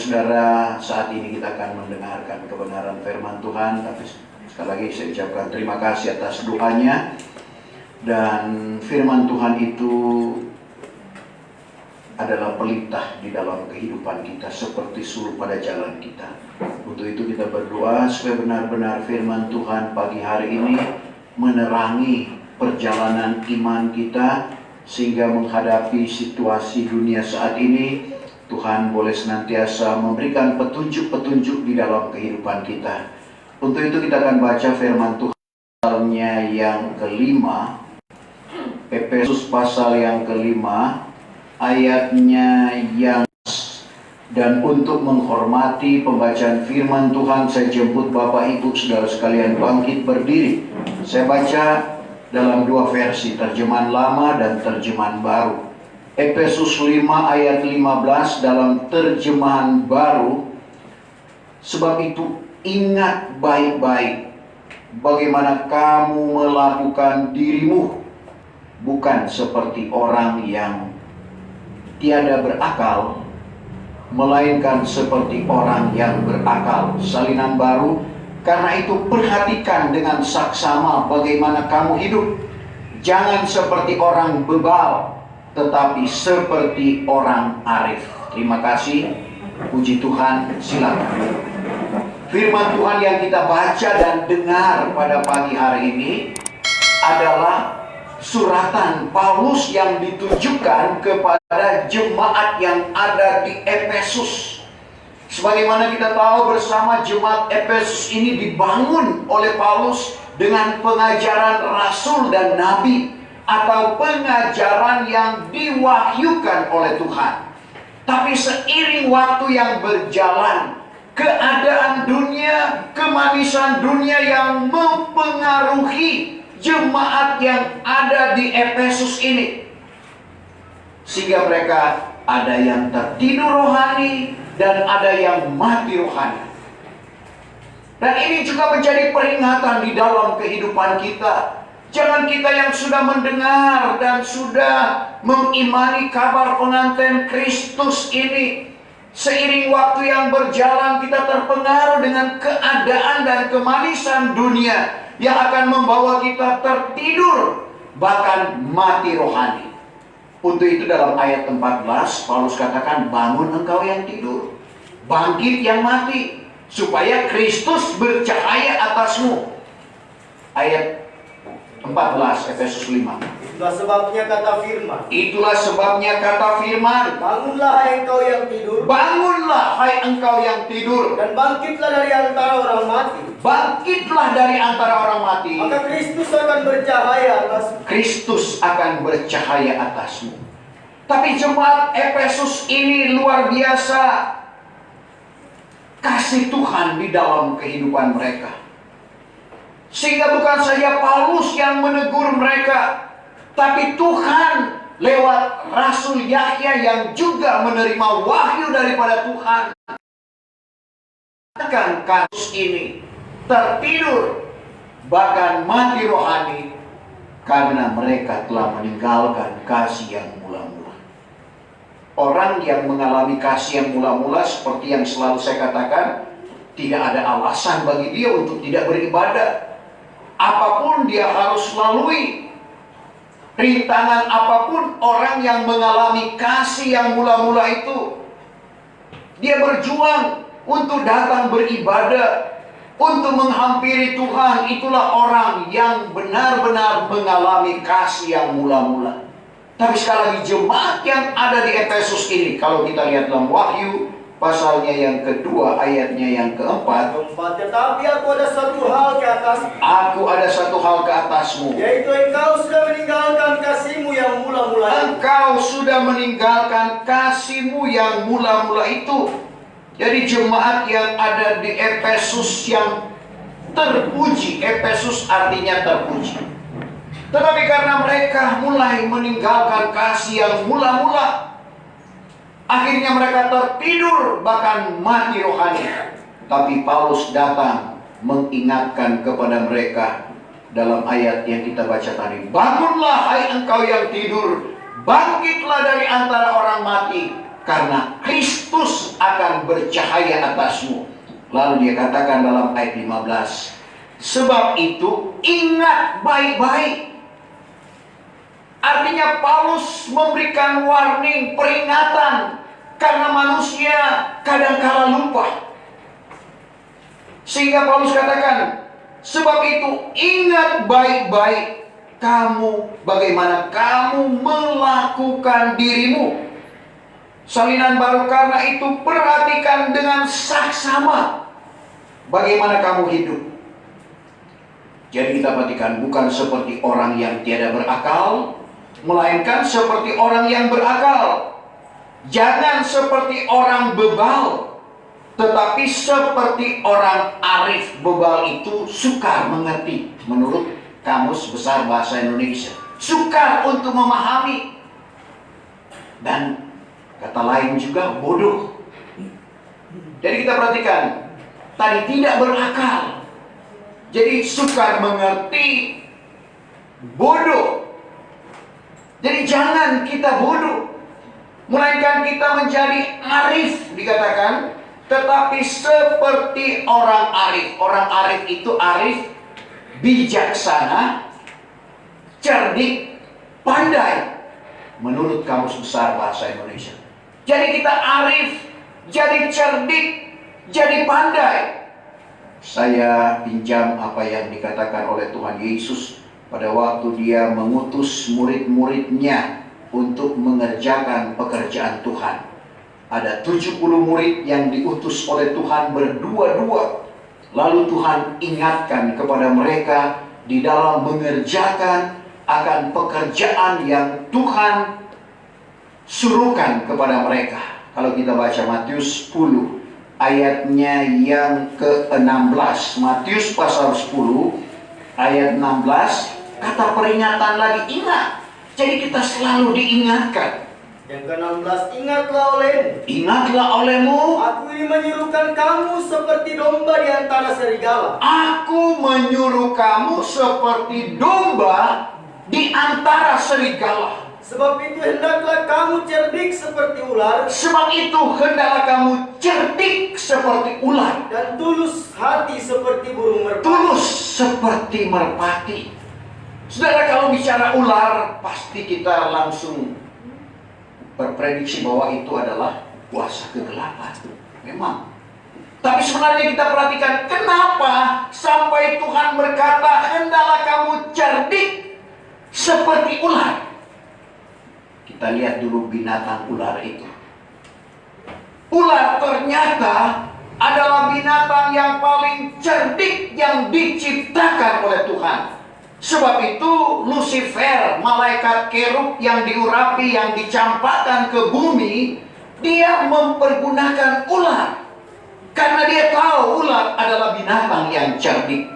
saudara, saat ini kita akan mendengarkan kebenaran firman Tuhan. Tapi sekali lagi saya ucapkan terima kasih atas doanya. Dan firman Tuhan itu adalah pelita di dalam kehidupan kita, seperti sulur pada jalan kita. Untuk itu kita berdoa supaya benar-benar firman Tuhan pagi hari ini menerangi perjalanan iman kita, sehingga menghadapi situasi dunia saat ini, Tuhan boleh senantiasa memberikan petunjuk-petunjuk di dalam kehidupan kita. Untuk itu kita akan baca firman Tuhan pasalnya yang kelima, Efesus pasal yang kelima, ayatnya yang. Dan untuk menghormati pembacaan firman Tuhan, saya jemput Bapak Ibu Saudara sekalian bangkit berdiri. Saya baca dalam dua versi, terjemahan lama dan terjemahan baru. Efesus 5 ayat 15 dalam terjemahan baru. Sebab itu ingat baik-baik bagaimana kamu melakukan dirimu, bukan seperti orang yang tiada berakal, melainkan seperti orang yang berakal. Salinan baru. Karena itu perhatikan dengan saksama bagaimana kamu hidup. Jangan seperti orang bebal, tetapi seperti orang arif. Terima kasih. Puji Tuhan. Silakan. Firman Tuhan yang kita baca dan dengar pada pagi hari ini adalah suratan Paulus yang ditujukan kepada jemaat yang ada di Efesus. Sebagaimana kita tahu bersama, jemaat Efesus ini dibangun oleh Paulus dengan pengajaran rasul dan nabi, atau pengajaran yang diwahyukan oleh Tuhan. Tapi seiring waktu yang berjalan, keadaan dunia, kemanisan dunia yang mempengaruhi jemaat yang ada di Efesus ini, sehingga mereka ada yang tertidur rohani dan ada yang mati rohani. Dan ini juga menjadi peringatan di dalam kehidupan kita. Jangan kita yang sudah mendengar dan sudah mengimani kabar pengantin Kristus ini, seiring waktu yang berjalan kita terpengaruh dengan keadaan dan kemanisan dunia yang akan membawa kita tertidur, bahkan mati rohani. Untuk itu dalam ayat 14 Paulus katakan, bangun engkau yang tidur, bangkit yang mati, supaya Kristus bercahaya atasmu. Ayat 14 Efesus 5. Itulah sebabnya kata firman. Itulah sebabnya kata firman. Bangunlah hai engkau yang tidur. Bangunlah hai engkau yang tidur. Dan bangkitlah dari antara orang mati. Bangkitlah dari antara orang mati. Maka Kristus akan bercahaya atasmu. Kristus akan bercahaya atasmu. Tapi jemaat Efesus ini luar biasa kasih Tuhan di dalam kehidupan mereka. Sehingga bukan saja Paulus yang menegur mereka, tapi Tuhan lewat Rasul Yahya yang juga menerima wahyu daripada Tuhan. Akan kasus ini tertidur, bahkan mati rohani, karena mereka telah meninggalkan kasih yang mula-mula. Orang yang mengalami kasih yang mula-mula, seperti yang selalu saya katakan, tidak ada alasan bagi dia untuk tidak beribadah. Apapun dia harus lalui, rintangan apapun, orang yang mengalami kasih yang mula-mula itu, dia berjuang untuk datang beribadah, untuk menghampiri Tuhan. Itulah orang yang benar-benar mengalami kasih yang mula-mula. Tapi sekali lagi, jemaat yang ada di Efesus ini, kalau kita lihat dalam Wahyu pasalnya yang kedua, ayatnya yang keempat. Tetapi aku ada satu hal ke atasmu. Aku ada satu hal ke atasmu. Yaitu engkau sudah meninggalkan kasihmu yang mula-mula. Engkau sudah meninggalkan kasihmu yang mula-mula itu. Jadi jemaat yang ada di Efesus yang terpuji. Efesus artinya terpuji. Tetapi karena mereka mulai meninggalkan kasih yang mula-mula, akhirnya mereka tertidur, bahkan mati rohani. Tapi Paulus datang mengingatkan kepada mereka dalam ayat yang kita baca tadi. Bangunlah hai engkau yang tidur, bangkitlah dari antara orang mati, karena Kristus akan bercahaya atasmu. Lalu dia katakan dalam ayat 15, sebab itu ingat baik-baik. Artinya Paulus memberikan warning, peringatan, karena manusia kadangkala lupa. Sehingga Paulus katakan, sebab itu ingat baik-baik kamu, bagaimana kamu melakukan dirimu. Salinan baru, karena itu perhatikan dengan saksama bagaimana kamu hidup. Jadi kita perhatikan, bukan seperti orang yang tiada berakal, melainkan seperti orang yang berakal. Jangan seperti orang bebal, tetapi seperti orang arif. Bebal itu sukar mengerti, menurut Kamus Besar Bahasa Indonesia. Sukar untuk memahami. Dan kata lain juga bodoh. Jadi kita perhatikan, tadi tidak berakal, jadi sukar mengerti, bodoh. Jadi jangan kita bodoh, melainkan kita menjadi arif dikatakan, tetapi seperti orang arif. Orang arif itu arif, bijaksana, cerdik, pandai, menurut Kamus Besar Bahasa Indonesia. Jadi kita arif, jadi cerdik, jadi pandai. Saya pinjam apa yang dikatakan oleh Tuhan Yesus pada waktu dia mengutus murid-muridnya untuk mengerjakan pekerjaan Tuhan. Ada 70 murid yang diutus oleh Tuhan berdua-dua. Lalu Tuhan ingatkan kepada mereka di dalam mengerjakan akan pekerjaan yang Tuhan suruhkan kepada mereka. Kalau kita baca Matius 10 ayatnya yang ke-16, Matius pasal 10 ayat 16, kata peringatan lagi, ingat. Jadi kita selalu diingatkan. Yang ke-16, ingatlah olehmu. Ingatlah olehmu. Aku ini menyuruhkan kamu seperti domba di antara serigala. Aku menyuruh kamu seperti domba di antara serigala. Sebab itu hendaklah kamu cerdik seperti ular. Sebab itu hendaklah kamu cerdik seperti ular. Dan tulus hati seperti burung merpati. Tulus seperti merpati. Saudara, kalau bicara ular, pasti kita langsung berprediksi bahwa itu adalah kuasa kegelapan. Memang. Tapi sebenarnya kita perhatikan, kenapa sampai Tuhan berkata, hendaklah kamu cerdik seperti ular. Kita lihat dulu binatang ular itu. Ular ternyata adalah binatang yang paling cerdik yang diciptakan oleh Tuhan. Sebab itu Lucifer, malaikat kerub yang diurapi, yang dicampakkan ke bumi, dia mempergunakan ular. Karena dia tahu ular adalah binatang yang cerdik.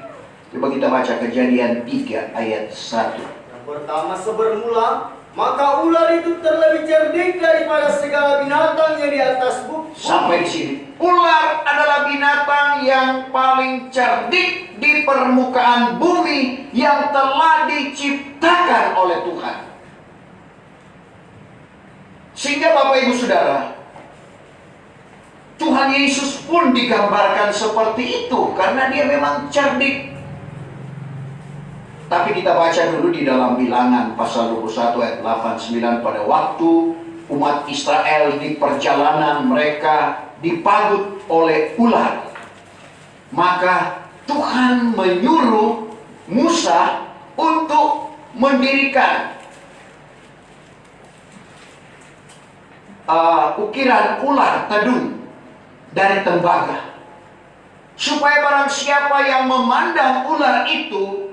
Coba kita baca Kejadian 3 ayat 1. Yang pertama, sebermula, maka ular itu terlebih cerdik daripada segala binatang yang di atas bumi. Sampai di sini. Ular adalah binatang yang paling cerdik di permukaan bumi yang telah diciptakan oleh Tuhan. Sehingga Bapak Ibu Saudara, Tuhan Yesus pun digambarkan seperti itu karena dia memang cerdik. Tapi kita baca dulu di dalam Bilangan pasal 21 ayat 8-9, pada waktu umat Israel di perjalanan mereka dipagut oleh ular. Maka Tuhan menyuruh Musa untuk mendirikan ukiran ular tedung dari tembaga, supaya barang siapa yang memandang ular itu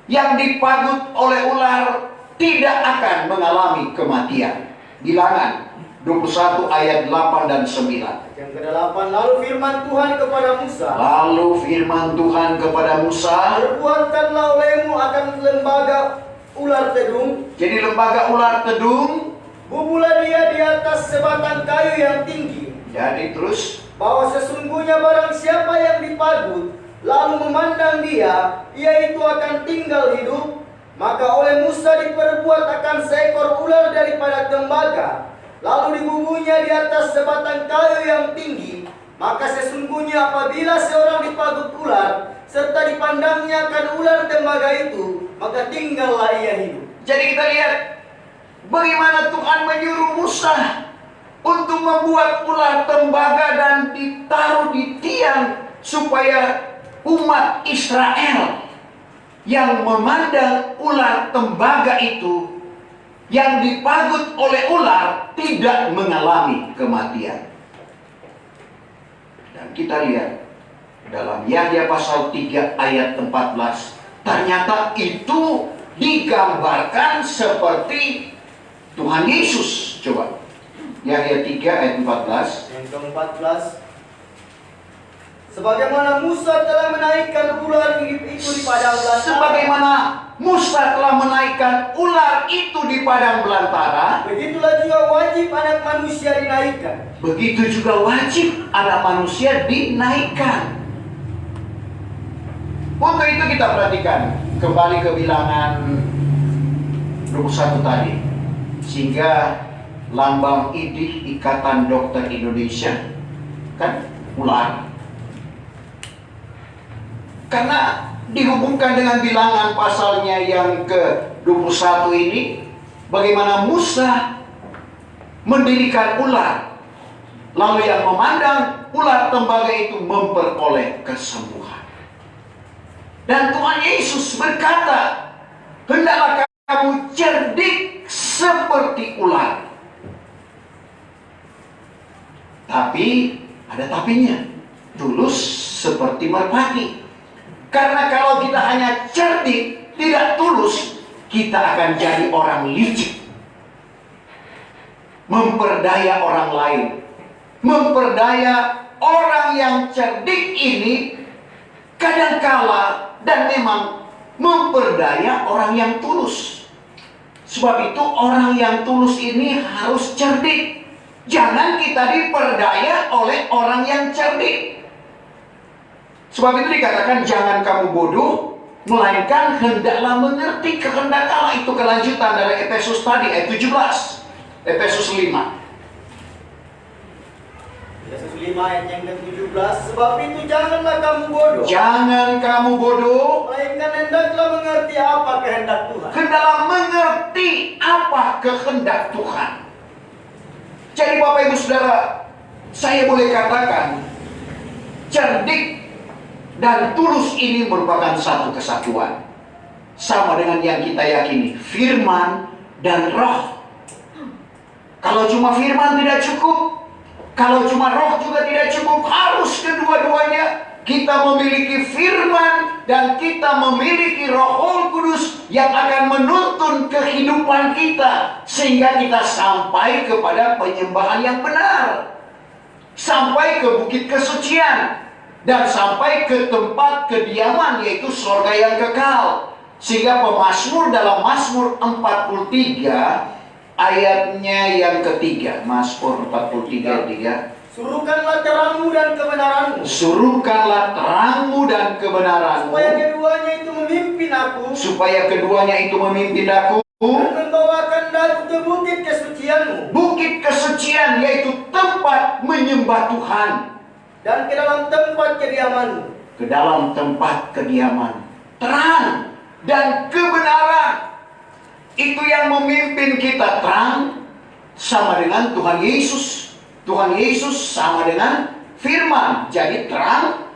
yang dipagut oleh ular tidak akan mengalami kematian. Bilangan 21 ayat 8 dan 9. Yang ke-8, lalu firman Tuhan kepada Musa. Lalu firman Tuhan kepada Musa, perbuatkanlah olehmu akan lembaga ular tedung. jadi lembaga ular tedung. Bubulah dia di atas sebatang kayu yang tinggi. Jadi terus, Bahwa sesungguhnya barang siapa yang dipagut lalu memandang dia, ia itu akan tinggal hidup. Maka oleh Musa diperbuat akan seekor ular daripada tembaga. lalu dibubuhnya di atas sebatang kayu yang tinggi. Maka sesungguhnya apabila seorang dipagut ular, serta dipandangnya akan ular tembaga itu, maka tinggallah ia hidup. Jadi kita lihat bagaimana Tuhan menyuruh Musa untuk membuat ular tembaga dan ditaruh di tiang supaya umat Israel yang memandang ular tembaga itu yang dipagut oleh ular tidak mengalami kematian. Dan kita lihat dalam Yahya pasal 3 ayat 14, ternyata itu digambarkan seperti Tuhan Yesus. Coba Yahya 3 ayat 14. Yang ke-14, sebagaimana Musa telah menaikkan ular itu di padang belantara. Sebagaimana Musa telah menaikkan ular itu di padang belantara, begitulah juga wajib anak manusia dinaikkan. begitu juga wajib anak manusia dinaikkan. Untuk itu kita perhatikan kembali ke bilangan 21 tadi, sehingga lambang idih Ikatan Dokter Indonesia kan ular. Karena dihubungkan dengan bilangan pasalnya yang ke-21 ini, bagaimana Musa mendirikan ular, lalu yang memandang ular tembaga itu memperoleh kesembuhan. Dan Tuhan Yesus berkata, hendaklah kamu cerdik seperti ular. Tapi ada tapinya, tulus seperti merpati. Karena kalau kita hanya cerdik, tidak tulus, kita akan jadi orang licik, memperdaya orang lain, memperdaya orang yang cerdik ini kadangkala dan memang memperdaya orang yang tulus. Sebab itu orang yang tulus ini harus cerdik. Jangan kita diperdaya oleh orang yang cerdik. Sebab itu dikatakan jangan kamu bodoh, melainkan hendaklah mengerti kehendak Allah. Itu kelanjutan dari Efesus tadi ayat 17. Efesus 5. Efesus 5 ayat yang ke-17, sebab itu janganlah kamu bodoh. Jangan kamu bodoh, melainkan hendaklah mengerti apa kehendak Tuhan. hendaklah mengerti apa kehendak Tuhan. Jadi Bapak Ibu Saudara, saya boleh katakan cerdik dan tulus ini merupakan satu kesatuan. Sama dengan yang kita yakini, firman dan roh. Kalau cuma firman tidak cukup, kalau cuma roh juga tidak cukup, harus kedua-duanya. Kita memiliki firman dan kita memiliki Roh Kudus yang akan menuntun kehidupan kita, sehingga kita sampai kepada penyembahan yang benar, sampai ke bukit kesucian, dan sampai ke tempat kediaman, yaitu surga yang kekal. Sehingga pemazmur dalam Mazmur 43 ayatnya yang ketiga, Mazmur 43 3, suruhkanlah terangmu dan kebenaranmu, suruhkanlah terangmu dan kebenaranmu, supaya keduanya itu memimpin aku, supaya keduanya itu memimpin aku, dan membawakan aku ke bukit kesucianmu, bukit kesucian, yaitu tempat menyembah Tuhan, dan ke dalam tempat kediamanmu, ke dalam tempat kediaman. Terang dan kebenaran itu yang memimpin kita. Terang sama dengan Tuhan Yesus, Tuhan Yesus sama dengan firman. Jadi terang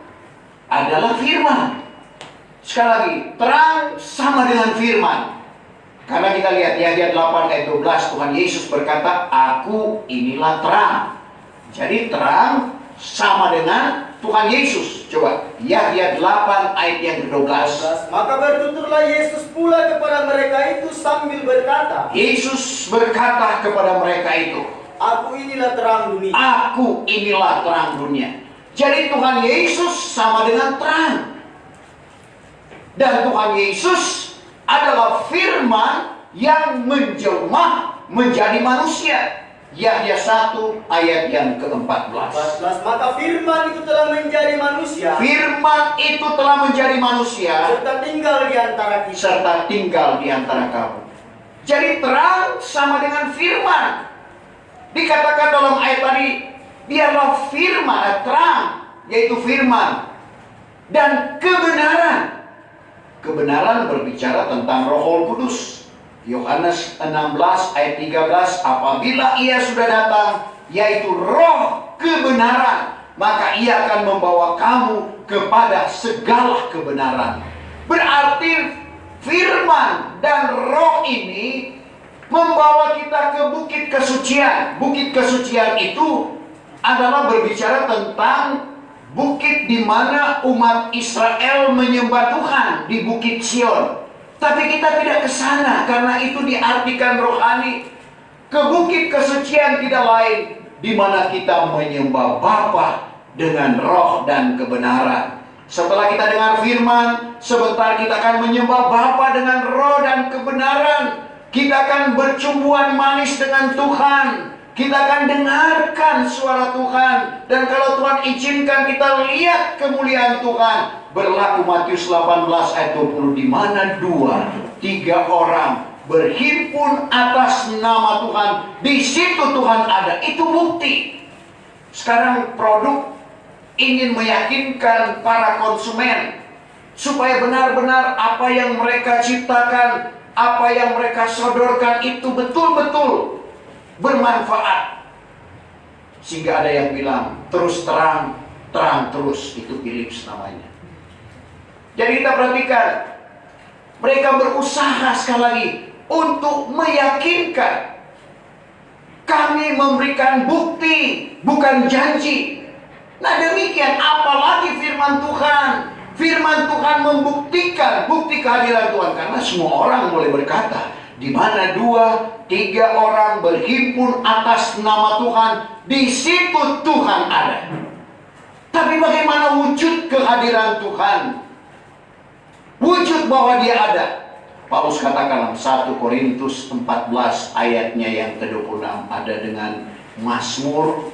adalah firman. Sekali lagi, terang sama dengan firman. Karena kita lihat Yahya 8 ayat 12, Tuhan Yesus berkata, aku inilah terang. Jadi terang sama dengan Tuhan Yesus. Coba Yahya 8 ayat yang ke-12. maka bertuturlah Yesus pula kepada mereka itu sambil berkata, Yesus berkata kepada mereka itu, aku inilah terang dunia. aku inilah terang dunia. Jadi Tuhan Yesus sama dengan terang. Dan Tuhan Yesus adalah firman yang menjelma menjadi manusia. Yahya 1 ayat yang ke-14. 14, maka firman itu telah menjadi manusia, Firman itu telah menjadi manusia serta tinggal di antara kita. serta tinggal di antara kamu. Jadi terang sama dengan firman. Dikatakan dalam ayat tadi, biarlah firman, terang, yaitu firman, dan kebenaran. Kebenaran berbicara tentang Roh Kudus. Yohanes 16 ayat 13, apabila ia sudah datang, yaitu Roh kebenaran, maka ia akan membawa kamu kepada segala kebenaran. Berarti firman dan Roh ini membawa kita ke bukit kesucian. Bukit kesucian itu adalah berbicara tentang bukit di mana umat Israel menyembah Tuhan, di Bukit Sion. Tapi kita tidak ke sana karena itu diartikan rohani. Ke bukit kesucian tidak lain di mana kita menyembah Bapa dengan roh dan kebenaran. Setelah kita dengar firman, sebentar kita akan menyembah Bapa dengan roh dan kebenaran. Kita akan bercumbuan manis dengan Tuhan. Kita akan dengarkan suara Tuhan. Dan kalau Tuhan izinkan kita lihat kemuliaan Tuhan. Berlaku Matius 18 ayat 20. Di mana 2-3 orang berhimpun atas nama Tuhan, di situ Tuhan ada. Itu bukti. Sekarang produk ingin meyakinkan para konsumen supaya benar-benar apa yang mereka ciptakan, apa yang mereka sodorkan itu betul-betul bermanfaat. Sehingga ada yang bilang terus terang, terang terus. Itu Philips namanya. Jadi kita perhatikan, mereka berusaha sekali lagi untuk meyakinkan. Kami memberikan bukti, bukan janji. Nah demikian, apalagi firman Tuhan. Firman Tuhan membuktikan bukti kehadiran Tuhan. Karena semua orang boleh berkata, di mana 2-3 orang berhimpun atas nama Tuhan, di situ Tuhan ada. Tapi bagaimana wujud kehadiran Tuhan? Wujud bahwa dia ada. Paulus katakan dalam 1 Korintus 14 ayatnya yang ke-26, ada dengan mazmur,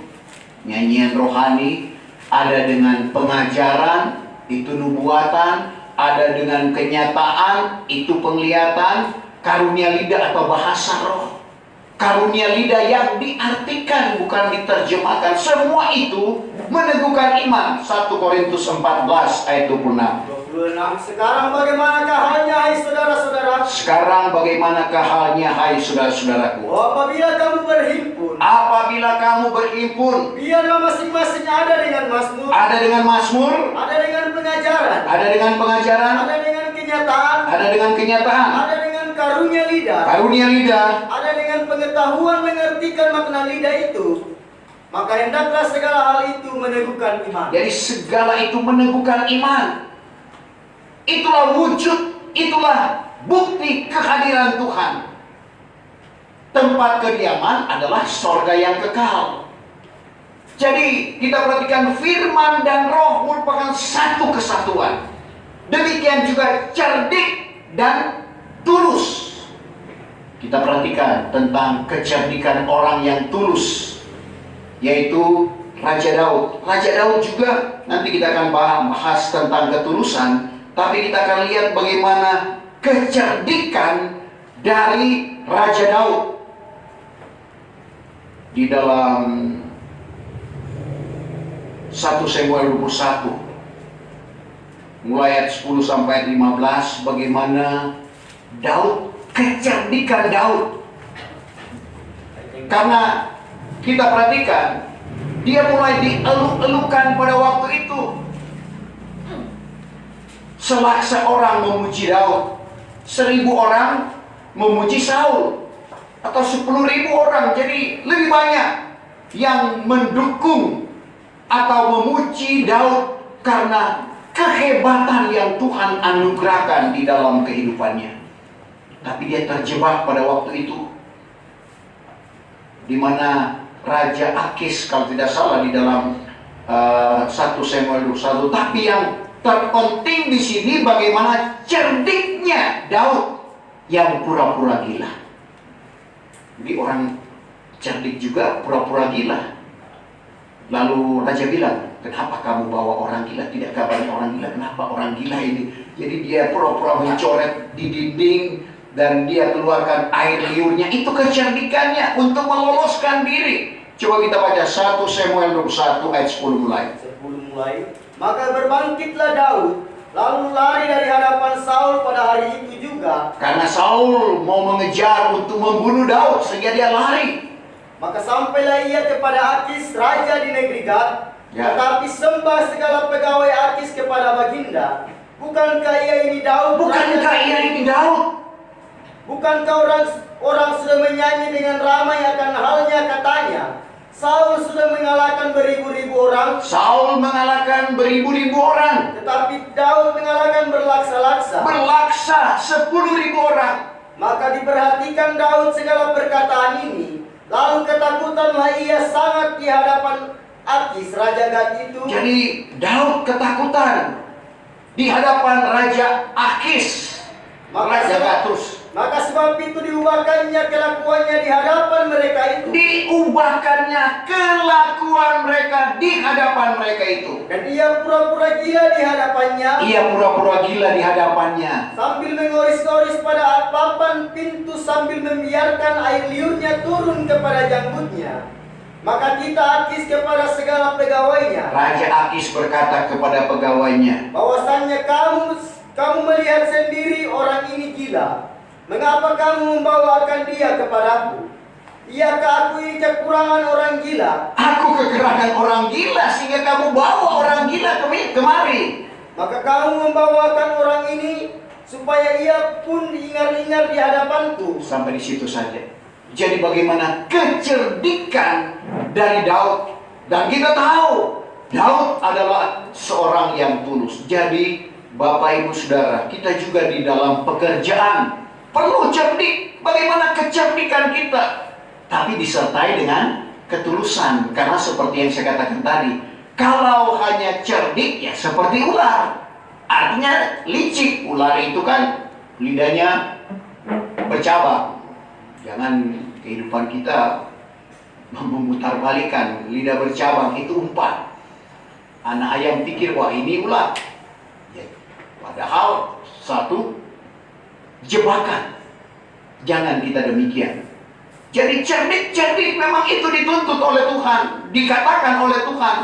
nyanyian rohani, ada dengan pengajaran, itu nubuatan, ada dengan kenyataan, itu penglihatan, karunia lidah atau bahasa roh. Karunia lidah yang diartikan bukan diterjemahkan. Semua itu meneguhkan iman. 1 Korintus 14 ayat 26. Sekarang bagaimanakah halnya hai saudara-saudara? Sekarang bagaimanakah halnya hai saudara-saudaraku? Apabila kamu berhimpun, Apabila kamu berhimpun, biarlah masing-masing ada dengan mazmur, ada dengan mazmur, ada dengan pengajaran, ada dengan pengajaran, ada dengan kenyataan, ada dengan kenyataan, ada dengan karunia lidah, karunia lidah, ada dengan pengetahuan mengertikan makna lidah itu. Maka hendaklah segala hal itu meneguhkan iman. Jadi segala itu meneguhkan iman. Itulah wujud, itulah bukti kehadiran Tuhan. Tempat kediaman adalah sorga yang kekal. Jadi kita perhatikan firman dan roh merupakan satu kesatuan. Demikian juga cerdik dan tulus. Kita perhatikan tentang kecerdikan orang yang tulus, yaitu Raja Daud. Raja Daud juga nanti kita akan bahas tentang ketulusan. Tapi kita akan lihat bagaimana kecerdikan dari Raja Daud. Di dalam 1 Samuel 21, mulai ayat 10 sampai 15, bagaimana Daud, kecerdikan Daud. Karena kita perhatikan, dia mulai dieluk-elukan pada waktu itu. Selaksa orang memuji Daud, 1000 orang memuji Saul, atau 10.000 orang. Jadi lebih banyak yang mendukung atau memuji Daud karena kehebatan yang Tuhan anugerahkan di dalam kehidupannya. Tapi dia terjebak pada waktu itu, di mana Raja Akis, kalau tidak salah, di dalam 1 Samuel 21. Tapi yang terpenting di sini bagaimana cerdiknya Daud yang pura-pura gila. Jadi orang cerdik juga pura-pura gila. Lalu raja bilang, kenapa kamu bawa orang gila? Tidak kabarnya orang gila. Kenapa orang gila ini? Jadi dia pura-pura mencoret di dinding, dan dia keluarkan air liurnya. Itu kecerdikannya untuk meloloskan diri. Coba kita baca 1 Samuel 21 ayat 10 mulai. 10 mulai. Maka berbangkitlah Daud, lalu lari dari hadapan Saul pada hari itu juga. Karena Saul mau mengejar untuk membunuh Daud, sehingga dia lari. Maka sampailah ia kepada Akis, raja di negeri Gad. Ya. Tetapi sembah segala pegawai Akis kepada baginda. Bukankah ia ini Daud? Bukankah ia ini Daud? Bukankah orang sudah menyanyi dengan ramai akan halnya, katanya. Saul sudah mengalahkan beribu-ribu orang. Saul mengalahkan beribu-ribu orang. Tetapi Daud mengalahkan berlaksa-laksa. Berlaksa 10.000 orang. Maka diperhatikan Daud segala perkataan ini. Lalu ketakutanlah ia sangat di hadapan Akis, raja Gad itu. Jadi Daud ketakutan di hadapan Raja Akis, Raja Gatus. Maka sebab itu diubahkannya kelakuannya di hadapan mereka itu. Diubahkannya kelakuan mereka di hadapan mereka itu. Dan ia pura-pura gila di hadapannya. Ia pura-pura gila di hadapannya. Sambil mengoris-oris pada papan pintu, sambil membiarkan air liurnya turun kepada janggutnya. Maka kita Akis kepada segala pegawainya. Raja Akis berkata kepada pegawainya, bahwasannya kamu melihat sendiri orang ini gila. Mengapa kamu membawakan dia kepadaku? Iakah aku ini kekurangan orang gila? aku kekurangan orang gila sehingga kamu bawa orang gila kemari. Maka kamu membawakan orang ini supaya ia pun diingat-ingat di hadapanku. Sampai di situ saja. Jadi bagaimana kecerdikan dari Daud. Dan kita tahu Daud adalah seorang yang tulus. Jadi Bapak Ibu Saudara, kita juga di dalam pekerjaan perlu cerdik. Bagaimana kecerdikan kita, tapi disertai dengan ketulusan. Karena seperti yang saya katakan tadi, kalau hanya cerdik ya seperti ular, artinya licik. Ular itu kan lidahnya bercabang. Jangan kehidupan kita memutarbalikan, lidah bercabang itu umpan. Anak ayam pikir wah ini ular, ya, padahal satu jebakan. Jangan kita demikian. Jadi cerdik memang itu dituntut oleh Tuhan. Dikatakan oleh Tuhan,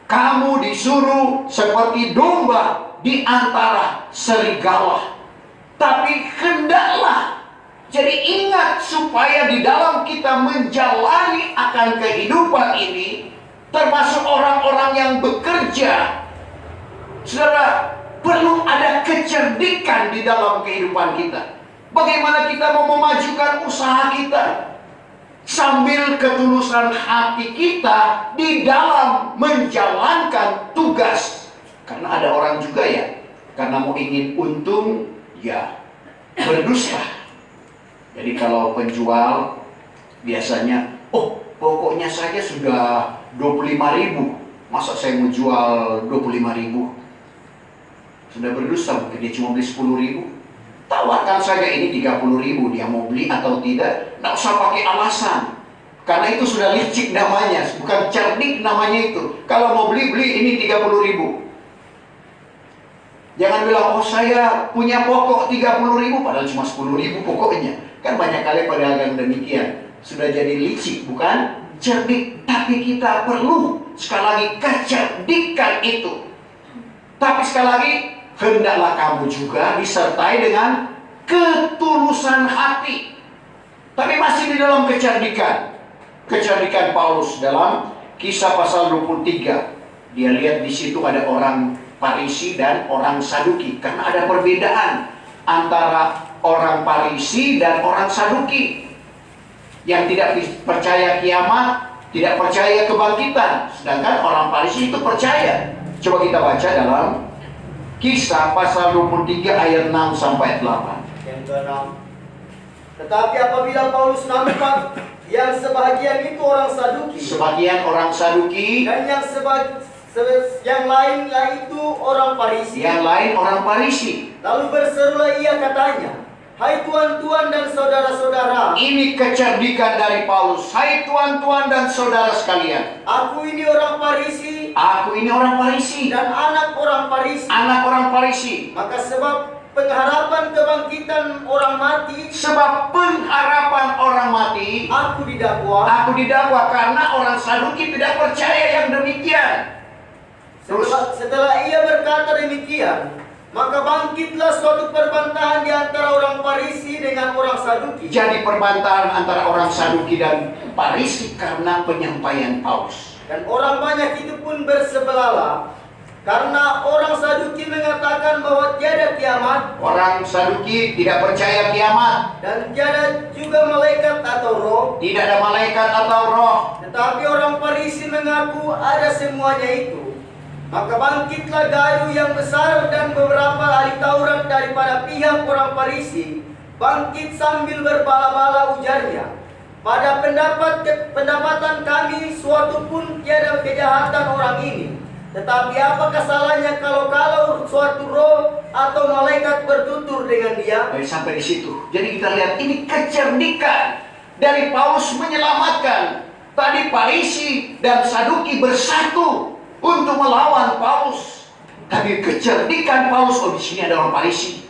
kamu disuruh seperti domba di antara serigala. Tapi hendaklah, jadi ingat supaya di dalam kita menjalani akan kehidupan ini, termasuk orang-orang yang bekerja, saudara, perlu ada kecerdikan di dalam kehidupan kita. Bagaimana kita mau memajukan usaha kita sambil ketulusan hati kita di dalam menjalankan tugas. Karena ada orang juga ya, karena mau ingin untung, ya berdusta. Jadi kalau penjual biasanya, oh pokoknya saja sudah 25.000, masa saya mau jual 25.000? Sudah berdusta, mungkin dia cuma beli 10.000. Tawarkan saja ini 30.000, dia mau beli atau tidak. Nggak usah pakai alasan, karena itu sudah licik namanya, bukan cerdik namanya itu. Kalau mau beli ini 30.000. Jangan bilang, oh saya punya pokok 30.000, padahal cuma 10.000 pokoknya. Kan banyak kali pedagang demikian. Sudah jadi licik, bukan cerdik. Tapi kita perlu sekali lagi kecerdikan itu. Tapi sekali lagi, hendaklah kamu juga disertai dengan ketulusan hati. Tapi masih di dalam kecerdikan. Kecerdikan Paulus dalam Kisah pasal 23. Dia lihat di situ ada orang Farisi dan orang Saduki. Karena ada perbedaan antara orang Farisi dan orang Saduki. Yang tidak percaya kiamat, tidak percaya kebangkitan. Sedangkan orang Farisi itu percaya. Coba kita baca dalam Kisah pasal 23 ayat 6 sampai 8. Yang ke-6. Tetapi apabila Paulus nampak yang sebahagian itu orang Saduki, Sebagian orang Saduki, dan yang lainlah itu orang Farisi, yang lain orang Farisi. lalu berserulah ia, katanya, hai tuan-tuan dan saudara-saudara, Ini kecerdikan dari Paulus. Hai tuan-tuan dan saudara sekalian, aku ini orang Farisi aku ini orang Farisi, dan anak orang Farisi. anak orang Farisi. Maka sebab pengharapan kebangkitan orang mati, Sebab pengharapan orang mati, aku didakwa. aku didakwa karena orang Saduki tidak percaya yang demikian. Terus Setelah ia berkata demikian, maka bangkitlah suatu perbantahan di antara orang Farisi dengan orang Saduki. jadi perbantahan antara orang Saduki dan Farisi karena penyampaian Paulus. Dan orang banyak itu pun bersebelalah, karena orang Saduki mengatakan bahwa tiada kiamat, Orang Saduki tidak percaya kiamat, dan tiada juga malaikat atau roh. tidak ada malaikat atau roh. Tetapi orang Farisi mengaku ada semuanya itu. Maka bangkitlah gaduh yang besar, dan beberapa ahli Taurat daripada pihak orang Farisi bangkit sambil berbala-bala, ujarnya, pada pendapatan kami suatu pun tiada kejahatan orang ini. Tetapi apa kesalahannya kalau suatu roh atau malaikat bertutur dengan dia? Baik, sampai di situ. Jadi kita lihat ini kecerdikan dari Paulus menyelamatkan. Tadi Farisi dan Saduki bersatu untuk melawan Paulus. Tapi kecerdikan Paulus, oh di sini ada orang Farisi,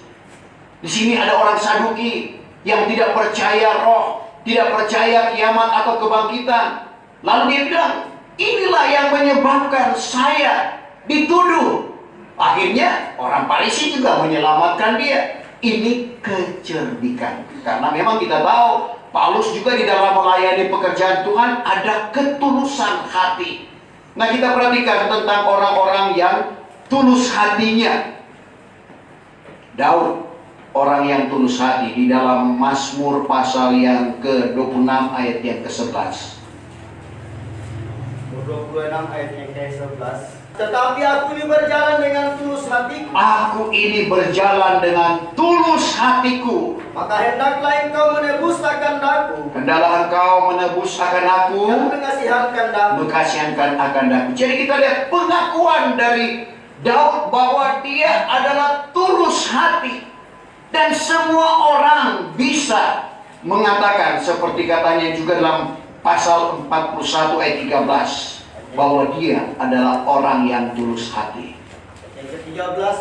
di sini ada orang Saduki yang tidak percaya roh, tidak percaya kiamat atau kebangkitan. Lalu dia bilang, inilah yang menyebabkan saya dituduh. Akhirnya orang Farisi juga menyelamatkan dia. Ini kecerdikan. Karena memang kita tahu Paulus juga di dalam melayani pekerjaan Tuhan ada ketulusan hati. Nah, kita perhatikan tentang orang-orang yang tulus hatinya. Daud, orang yang tulus hati, di dalam Mazmur pasal yang ke-26 ayat yang ke-11. 26 ayat yang ke-11. Tetapi aku ini berjalan dengan tulus hatiku. Aku ini berjalan dengan tulus hatiku. Maka hendaklah engkau menebus akan daku, Hendalah engkau menebus akan aku, dan mengasihankan daku. mengkasihankan akan aku. Jadi kita lihat pengakuan dari Daud bahwa dia adalah tulus hati. Dan semua orang bisa mengatakan, seperti katanya juga dalam pasal 41 ayat 13, bahwa dia adalah orang yang tulus hati. Yang ke-13,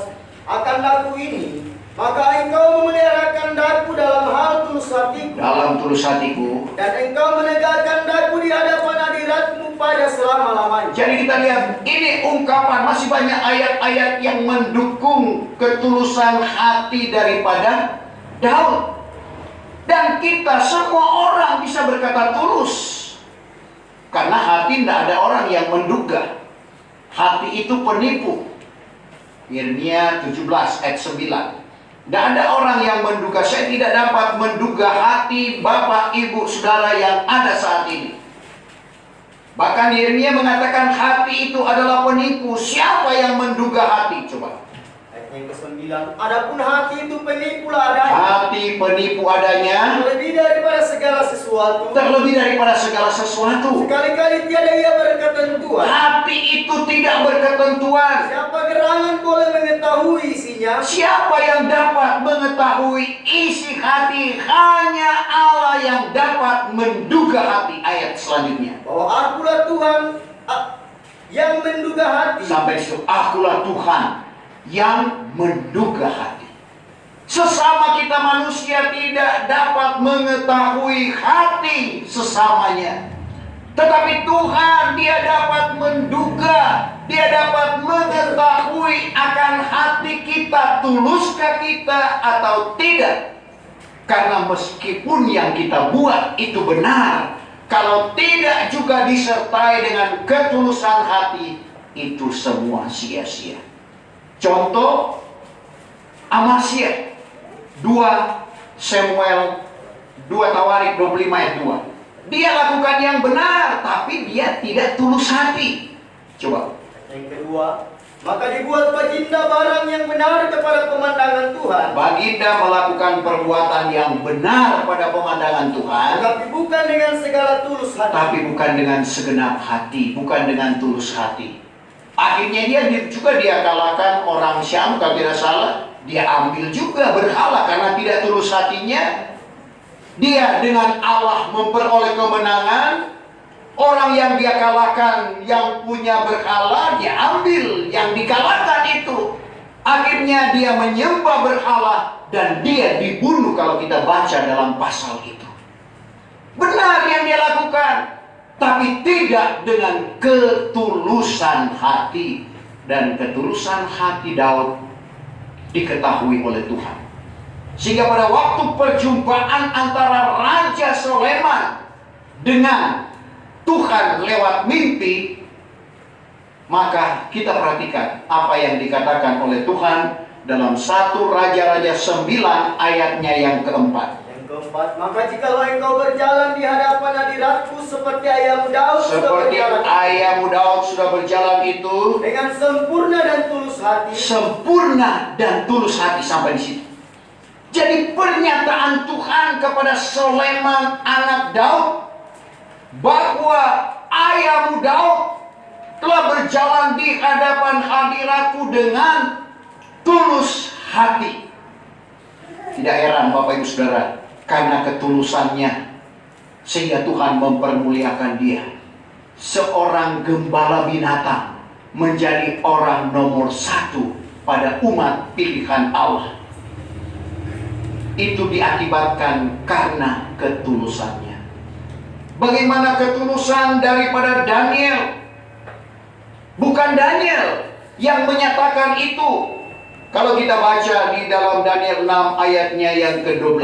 akan daku ini, maka engkau memeliharakan daku dalam hal tulus hatiku, Dalam tulus hatiku. dan engkau menegakkan daku di hadapan hadiratmu pada selama-lamanya. Jadi kita lihat ini ungkapan, masih banyak ayat-ayat yang mendukung ketulusan hati daripada Daud. Dan kita semua orang bisa berkata tulus. Karena hati tidak ada orang yang menduga. Hati itu penipu. Yeremia 17 ayat 9. Tidak ada orang yang menduga. Saya tidak dapat menduga hati bapak, ibu, saudara yang ada saat ini. Bahkan Yeremia mengatakan hati itu adalah penipu. Siapa yang menduga hati? Coba. Ayat yang ke-9, adapun hati itu penipulah adanya, Hati penipu adanya, lebih daripada segala sesuatu, terlebih daripada segala sesuatu. sekali-kali tiada ia berketentuan. Hati itu tidak berketentuan. Siapa gerangan boleh mengetahui isinya? Siapa yang dapat mengetahui isi hati? Hanya Allah yang dapat menduga hati. Ayat selanjutnya. Bahwa akulah Tuhan yang menduga hati. Sampai situ, akulah Tuhan yang menduga hati. Sesama kita manusia tidak dapat mengetahui hati sesamanya. Tetapi Tuhan, dia dapat menduga, dia dapat mengetahui akan hati kita, tuluskah kita atau tidak. Karena meskipun yang kita buat itu benar, kalau tidak juga disertai dengan ketulusan hati, itu semua sia-sia. Contoh, Amasya 2 Samuel 2 Tawarik 25 ayat 2. Dia lakukan yang benar, tapi dia tidak tulus hati. Coba. Yang kedua, maka dibuat baginda barang yang benar kepada pemandangan Tuhan. Baginda melakukan perbuatan yang benar pada pemandangan Tuhan, Tetapi bukan dengan segala tulus hati. tapi bukan dengan segenap hati, bukan dengan tulus hati. Akhirnya dia kalahkan orang Syam, kalau tidak salah. Dia ambil juga berhala karena tidak tulus hatinya. Dia dengan Allah memperoleh kemenangan. Orang yang dia kalahkan, yang punya berhala, dia ambil yang dikalahkan itu. Akhirnya dia menyembah berhala dan dia dibunuh kalau kita baca dalam pasal itu. Benar yang dia lakukan, tapi tidak dengan ketulusan hati. Dan ketulusan hati Daud diketahui oleh Tuhan. Sehingga pada waktu perjumpaan antara Raja Soleman dengan Tuhan lewat mimpi, maka kita perhatikan apa yang dikatakan oleh Tuhan dalam 1 Raja-Raja 9 ayatnya yang keempat. Yang keempat, maka jikalau engkau berjalan di hadapan hadiratku seperti ayahmu Daud sudah Seperti berjalan, ayahmu Daud sudah berjalan itu, dengan sempurna dan tulus hati, sempurna dan tulus hati, sampai di situ. Jadi pernyataan Tuhan kepada Soleman anak Daud bahwa ayahmu Daud telah berjalan di hadapan hadiratku dengan tulus hati. Tidak heran Bapak Ibu Saudara, karena ketulusannya sehingga Tuhan mempermuliakan dia. Seorang gembala binatang menjadi orang nomor 1 pada umat pilihan Allah. Itu diakibatkan karena ketulusannya. Bagaimana ketulusan daripada Daniel? Bukan Daniel yang menyatakan itu. Kalau kita baca di dalam Daniel 6 ayatnya yang ke-12,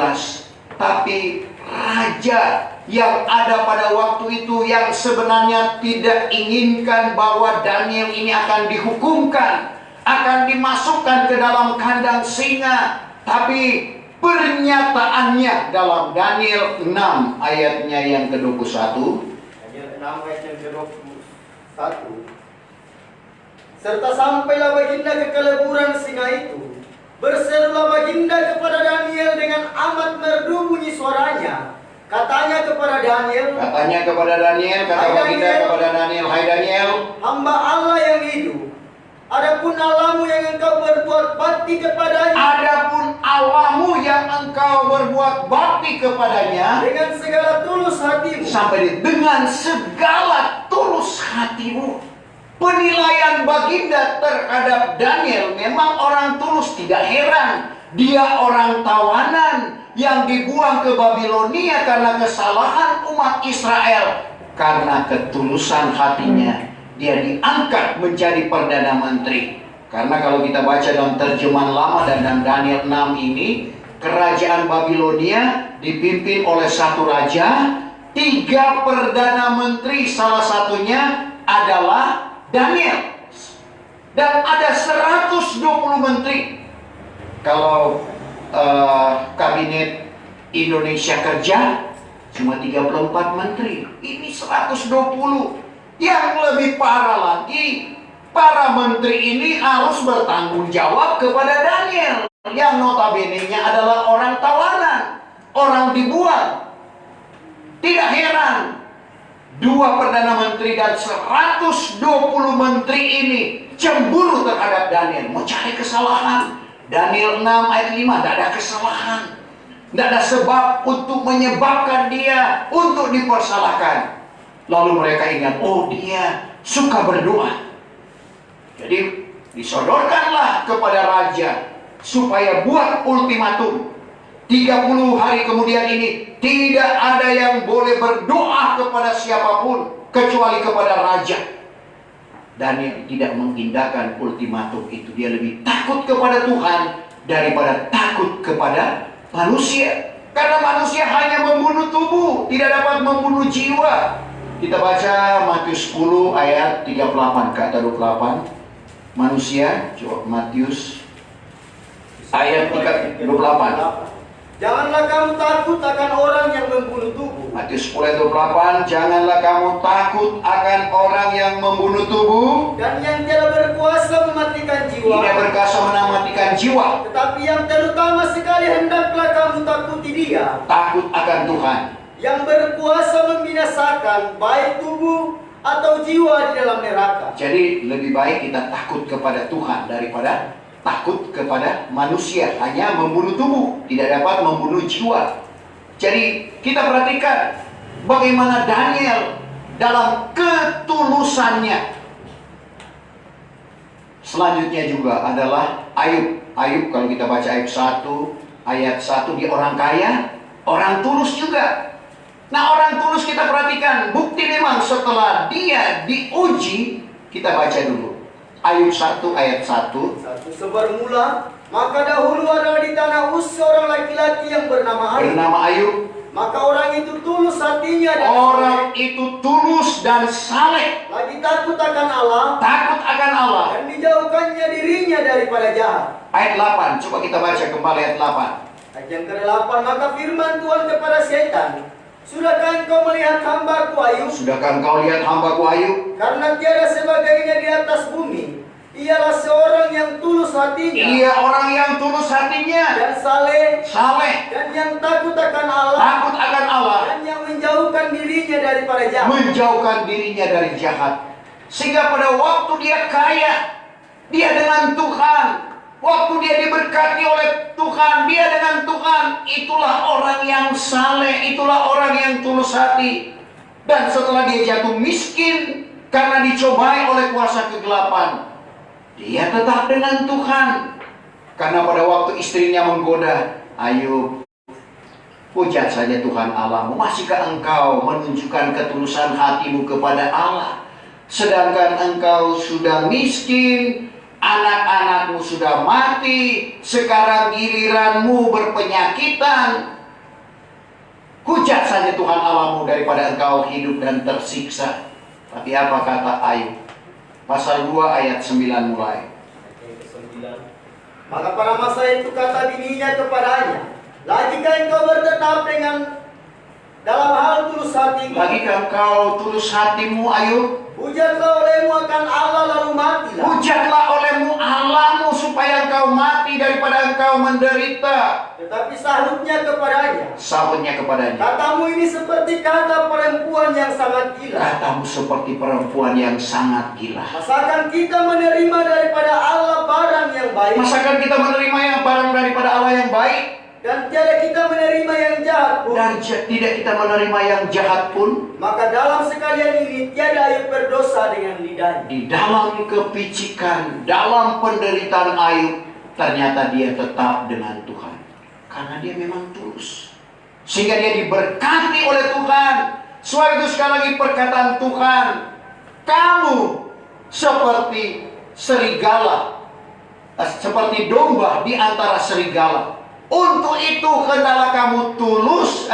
tapi raja yang ada pada waktu itu yang sebenarnya tidak inginkan bahwa Daniel ini akan dihukumkan, akan dimasukkan ke dalam kandang singa, tapi pernyataannya dalam Daniel 6 ayatnya yang ke-21. Daniel 6 ayat yang ke-21. Serta sampailah baginda ke keleburan singa itu. Berserulah baginda kepada Daniel dengan amat merdu bunyi suaranya. Katanya kepada Daniel, kata baginda kepada Daniel, hai Daniel, hamba Allah yang hidup. Adapun Allahmu yang engkau berbuat bakti kepadanya, dengan segala tulus hatimu. Sampai dengan segala tulus hatimu. Penilaian baginda terhadap Daniel memang orang tulus, tidak heran. Dia orang tawanan yang dibuang ke Babilonia karena kesalahan umat Israel. Karena ketulusan hatinya, dia diangkat menjadi Perdana Menteri. Karena kalau kita baca dalam terjemahan lama dan dalam Daniel 6 ini, kerajaan Babilonia dipimpin oleh satu raja, 3 Perdana Menteri, salah satunya adalah Daniel. Dan ada 120 menteri. Kalau kabinet Indonesia Kerja cuma 34 menteri. Ini 120. Yang lebih parah lagi, para menteri ini harus bertanggung jawab kepada Daniel, yang notabene-nya adalah orang tawanan, orang dibuang. Tidak heran 2 Perdana Menteri dan 120 menteri ini cemburu terhadap Daniel, mencari kesalahan. Daniel 6 ayat 5, tidak ada kesalahan, tidak ada sebab untuk menyebabkan dia untuk dipersalahkan. Lalu mereka ingat, oh dia suka berdoa. Jadi disodorkanlah kepada raja supaya buat ultimatum. 30 hari kemudian ini tidak ada yang boleh berdoa kepada siapapun kecuali kepada raja. Daniel tidak mengindahkan ultimatum itu. Dia lebih takut kepada Tuhan daripada takut kepada manusia. Karena manusia hanya membunuh tubuh, tidak dapat membunuh jiwa. Kita baca Matius 10 ayat 38 kata 28. Manusia, coba Matius ayat 28. Janganlah kamu takut akan orang yang membunuh tubuh. Matius 10 ayat 28. Janganlah kamu takut akan orang yang membunuh tubuh dan yang tidak berkuasa mematikan jiwa. Tidak berkuasa mematikan jiwa. Tetapi yang terutama sekali hendaklah kamu takuti Dia. Takut akan Tuhan yang berkuasa membinasakan baik tubuh atau jiwa di dalam neraka. Jadi lebih baik kita takut kepada Tuhan daripada takut kepada manusia. Hanya membunuh tubuh, tidak dapat membunuh jiwa. Jadi kita perhatikan bagaimana Daniel dalam ketulusannya Selanjutnya juga adalah Ayub. Ayub kalau kita baca Ayub 1 ayat 1, dia orang kaya, orang tulus juga. Nah, orang tulus kita perhatikan, bukti memang setelah dia diuji, kita baca dulu. Ayub 1 ayat 1. Sebermula, maka dahulu ada di tanah Uz seorang laki-laki yang bernama Ayub. Maka orang itu tulus hatinya dan Orang itu tulus dan saleh. lagi takut akan Allah. Takut akan Allah. Dan dijauhkannya dirinya daripada jahat. Ayat 8, coba kita baca kembali ayat 8. Ayat yang ke-8, maka firman Tuhan kepada setan, sudahkah engkau melihat hambaku Ayub? Sudahkah engkau lihat hambaku Ayub? Karena tiada sebagainya di atas bumi. Ialah seorang yang tulus hatinya. Ia orang yang tulus hatinya, Dan saleh. saleh, Dan yang takut akan Allah. takut akan Allah, Dan yang menjauhkan dirinya daripada jahat. menjauhkan dirinya dari jahat. Sehingga pada waktu dia kaya, dia dengan Tuhan, waktu dia diberkati oleh Tuhan, dia dengan Tuhan, itulah orang yang saleh, itulah orang yang tulus hati. Dan setelah dia jatuh miskin karena dicobai oleh kuasa kegelapan, dia tetap dengan Tuhan. Karena pada waktu istrinya menggoda, Ayub, hujat saja Tuhan Allahmu, masihkah engkau menunjukkan ketulusan hatimu kepada Allah? Sedangkan engkau sudah miskin, anak-anakmu sudah mati, sekarang giliranmu berpenyakitan. Hujat saja Tuhan Allahmu daripada engkau hidup dan tersiksa. Tapi apa kata Ayub? Pasal 2 ayat 9 mulai. Maka pada masa itu kata bininya kepadanya, lagikah engkau bertetap dengan dalam hal tulus hatimu? Lagikah engkau tulus hatimu, Ayub? Hujatlah olehmu akan Allah lalu matilah. Hujatlah olehmu Allahmu supaya engkau mati daripada engkau menderita. Tetapi sahutnya kepadanya, Sahutnya kepadanya, katamu ini seperti kata perempuan yang sangat gila. katamu seperti perempuan yang sangat gila. Masakan kita menerima daripada Allah barang yang baik, Masakan kita menerima yang barang daripada Allah yang baik, dan tiada kita menerima yang jahat pun? dan tidak kita menerima yang jahat pun? Maka dalam sekalian ini tiada Ayub berdosa dengan lidahnya. Di dalam kepicikan, dalam penderitaan Ayub, ternyata dia tetap dengan Tuhan. Karena dia memang tulus. Sehingga dia diberkati oleh Tuhan. Sebab itu sekali lagi perkataan Tuhan, kamu seperti serigala, seperti domba di antara serigala. Untuk itu hendaklah kamu tulus,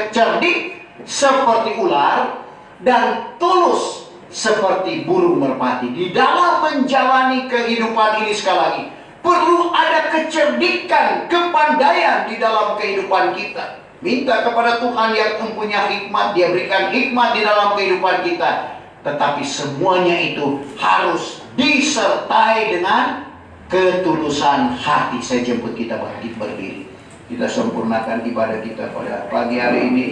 cerdik seperti ular, dan tulus seperti burung merpati. Di dalam menjalani kehidupan ini sekali lagi, perlu ada kecerdikan, kepandaian di dalam kehidupan kita. Minta kepada Tuhan yang mempunyai hikmat, Dia berikan hikmat di dalam kehidupan kita. Tetapi semuanya itu harus disertai dengan ketulusan hati. Saya jemput kita bangkit berdiri. Kita sempurnakan ibadah kita pada pagi hari ini.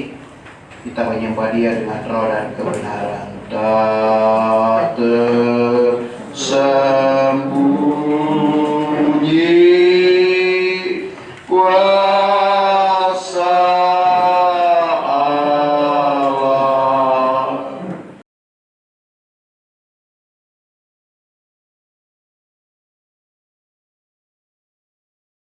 Kita menyembah Dia dengan roh dan kebenaran. Tak tersembunyi